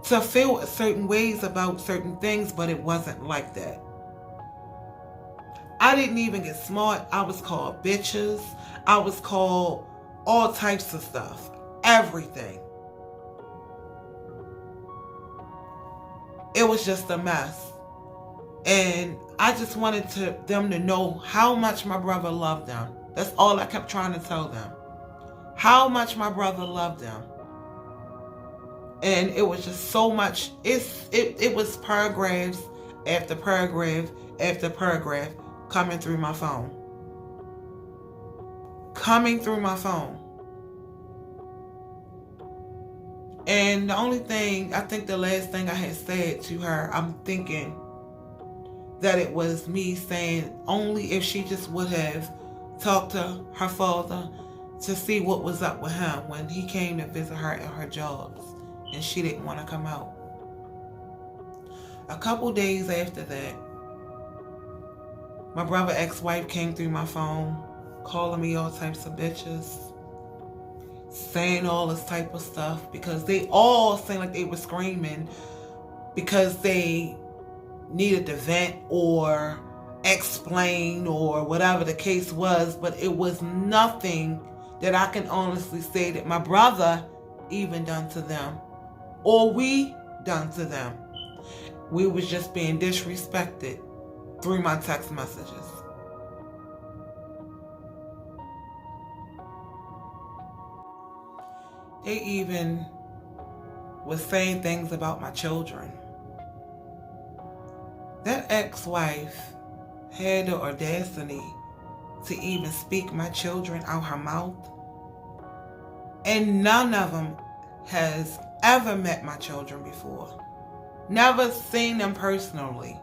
to feel certain ways about certain things, but it wasn't like that. I didn't even get smart. I was called bitches. I was called all types of stuff. Everything. It was just a mess. And I just wanted them to know how much my brother loved them. That's all I kept trying to tell them. How much my brother loved them. And it was just so much. It was paragraphs after paragraph after paragraph coming through my phone. Coming through my phone. And the only thing, I think the last thing I had said to her, I'm thinking that it was me saying only if she just would have talked to her father to see what was up with him when he came to visit her at her jobs and she didn't want to come out. A couple days after that, my brother's ex-wife came through my phone, calling me all types of bitches, saying all this type of stuff because they all seemed like they were screaming because they needed to vent or explain or whatever the case was, but it was nothing that I can honestly say that my brother even done to them or we done to them. We was just being disrespected through my text messages. They even was saying things about my children. That ex-wife had the audacity to even speak my children out her mouth. And none of them has ever met my children before. Never seen them personally.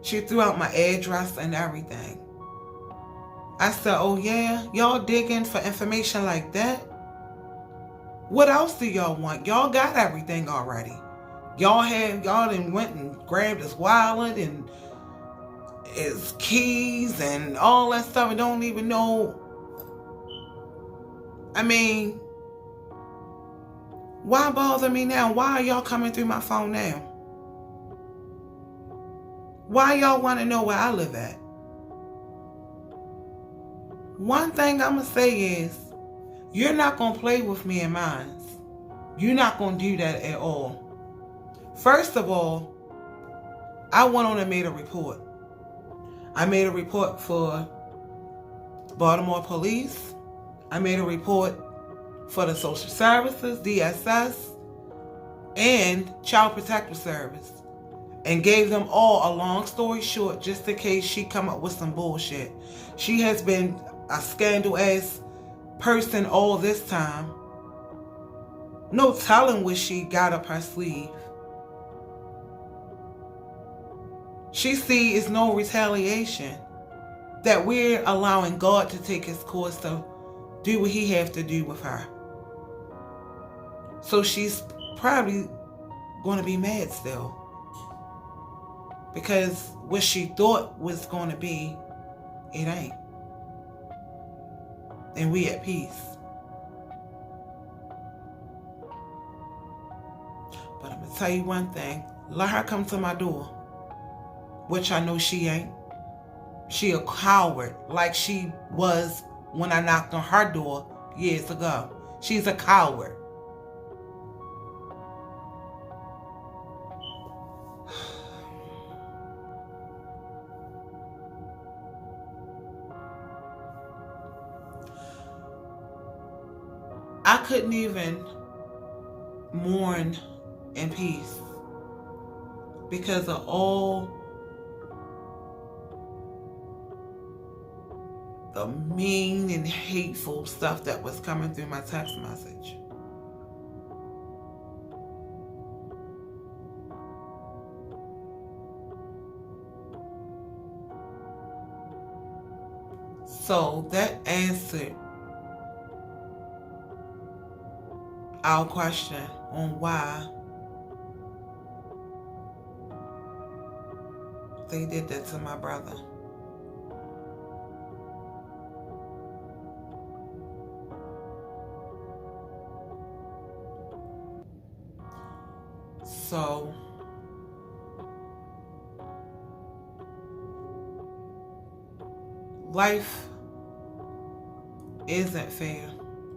She threw out my address and everything. I said, oh yeah, y'all digging for information like that? What else do y'all want? Y'all got everything already. Y'all done went and grabbed his wallet and his keys and all that stuff and don't even know. I mean, why bother me now? Why are y'all coming through my phone now? Why y'all want to know where I live at? One thing I'm going to say is, you're not going to play with me and mine. You're not going to do that at all. First of all, I went on and made a report. I made a report for Baltimore Police. I made a report for the Social Services, DSS, and Child Protective Service. And gave them all a long story short just in case she come up with some bullshit. She has been a scandal-ass person all this time. No telling what she got up her sleeve. She see it's no retaliation. That we're allowing God to take his course to do what he have to do with her. So she's probably going to be mad still. Because what she thought was going to be, it ain't. and we at peace. But I'm going to tell you one thing. Let her come to my door, which I know she ain't. She a coward like she was when I knocked on her door years ago. She's a coward. I couldn't even mourn in peace because of all the mean and hateful stuff that was coming through my text message. So that answered our question on why they did that to my brother. So life isn't fair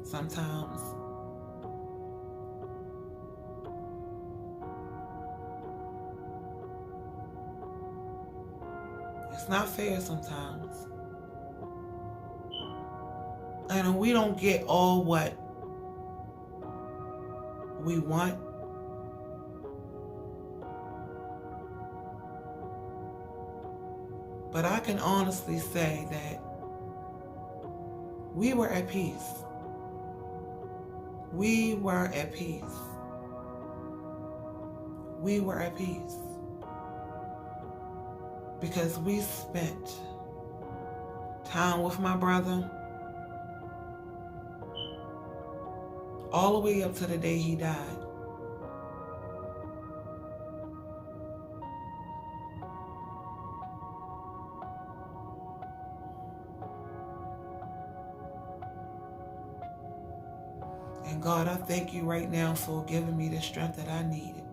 sometimes. It's not fair sometimes. And we don't get all what we want. But I can honestly say that we were at peace. We were at peace. We were at peace. Because we spent time with my brother all the way up to the day he died. And God, I thank you right now for giving me the strength that I needed.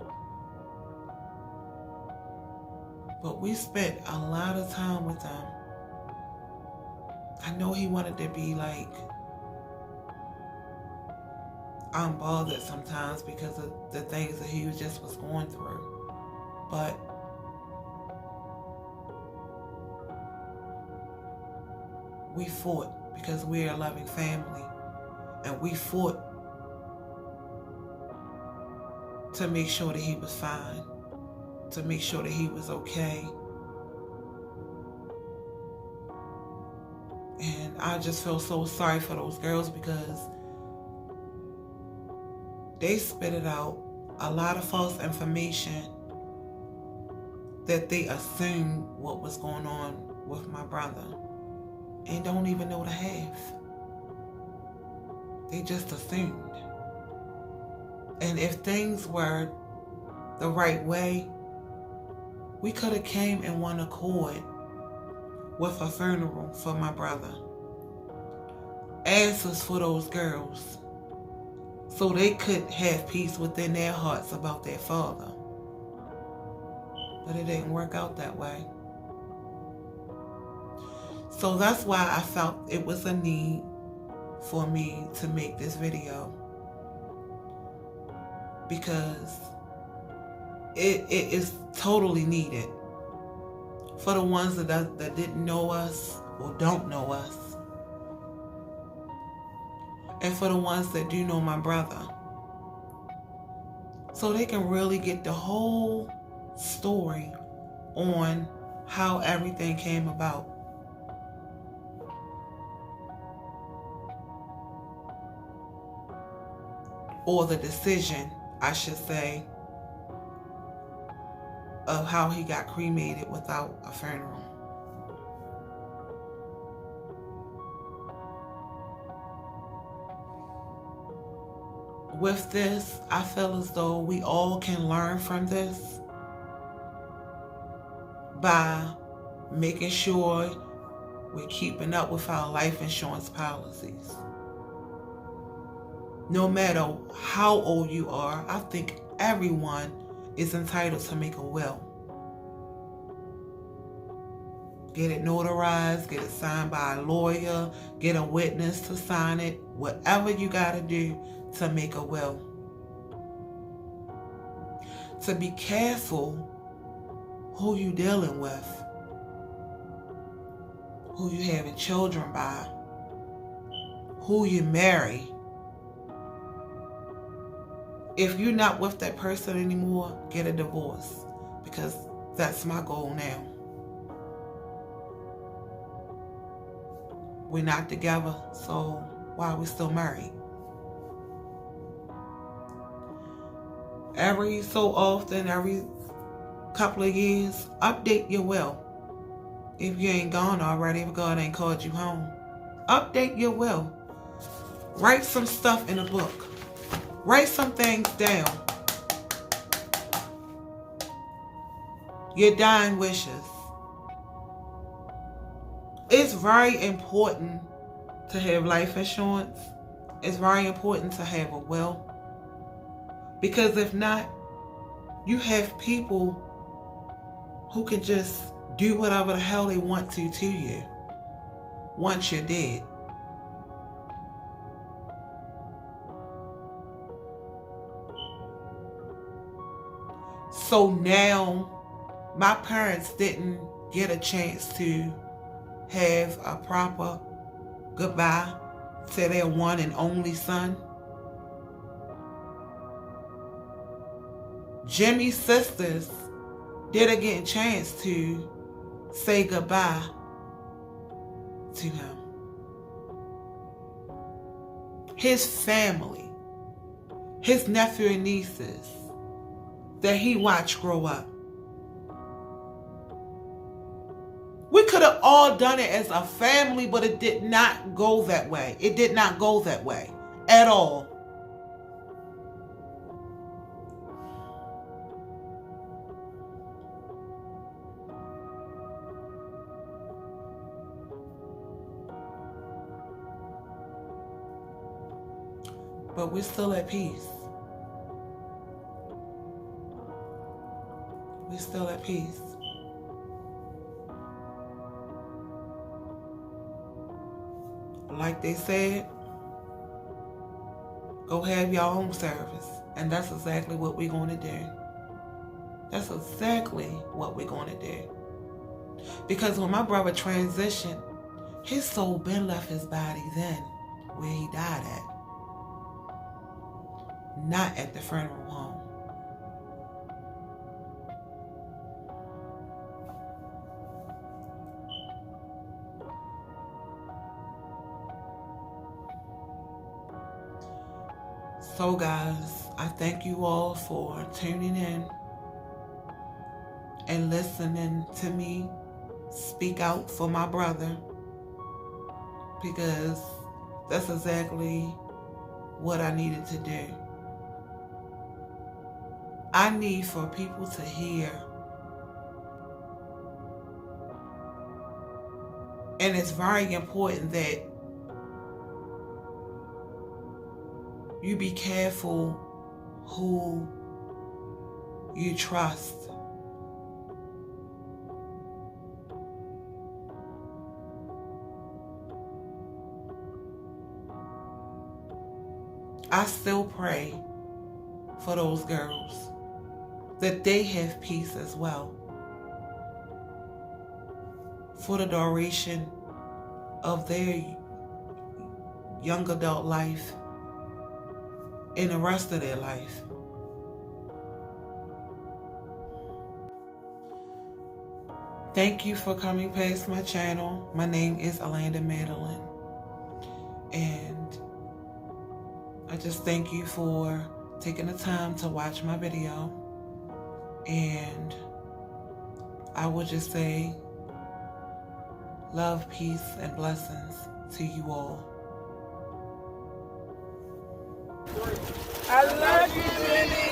But we spent a lot of time with him. I know he wanted to be like unbothered sometimes because of the things that he just was going through. But we fought because we're a loving family. And we fought to make sure that he was fine, to make sure that he was okay. And I just feel so sorry for those girls because they spitted out a lot of false information that they assumed what was going on with my brother and don't even know the half. They just assumed. And if things were the right way, we could have came in one accord with a funeral for my brother. Answers for those girls so they could have peace within their hearts about their father. But it didn't work out that way. So that's why I felt it was a need for me to make this video. Because it is totally needed for the ones that didn't know us or don't know us, and for the ones that do know my brother, so they can really get the whole story on how everything came about. Or the decision, I should say, of how he got cremated without a funeral. With this, I feel as though we all can learn from this by making sure We're keeping up with our life insurance policies. No matter how old you are, I think everyone is entitled to make a will. Get it notarized, get it signed by a lawyer, get a witness to sign it, whatever you got to do to make a will. To be careful who you dealing with, who you having children by, who you marry. If you're not with that person anymore, get a divorce, because that's my goal now. We're not together, so why are we still married? Every so often, every couple of years, update your will. If you ain't gone already, if God ain't called you home, update your will. Write some stuff in a book. Write some things down. Your dying wishes. It's very important to have life insurance. It's very important to have a will. Because if not, you have people who can just do whatever the hell they want to you once you're dead. So now, my parents didn't get a chance to have a proper goodbye to their one and only son. Jimmy's sisters didn't get a chance to say goodbye to him. His family, his nephew and nieces that he watched grow up. We could have all done it as a family, but it did not go that way. It did not go that way at all. But we're still at peace. We're still at peace. Like they said, go have your own service. And that's exactly what we're going to do. That's exactly what we're going to do. Because when my brother transitioned, his soul been left his body then, where he died at. Not at the funeral home. So guys, I thank you all for tuning in and listening to me speak out for my brother, because that's exactly what I needed to do. I need for people to hear. And it's very important that you be careful who you trust. I still pray for those girls that they have peace as well for the duration of their young adult life and the rest of their life. Thank you for coming past my channel. My name is Alanda Madeline, and I just thank you for taking the time to watch my video. And I would just say love, peace, and blessings to you all. I love you, Jenny.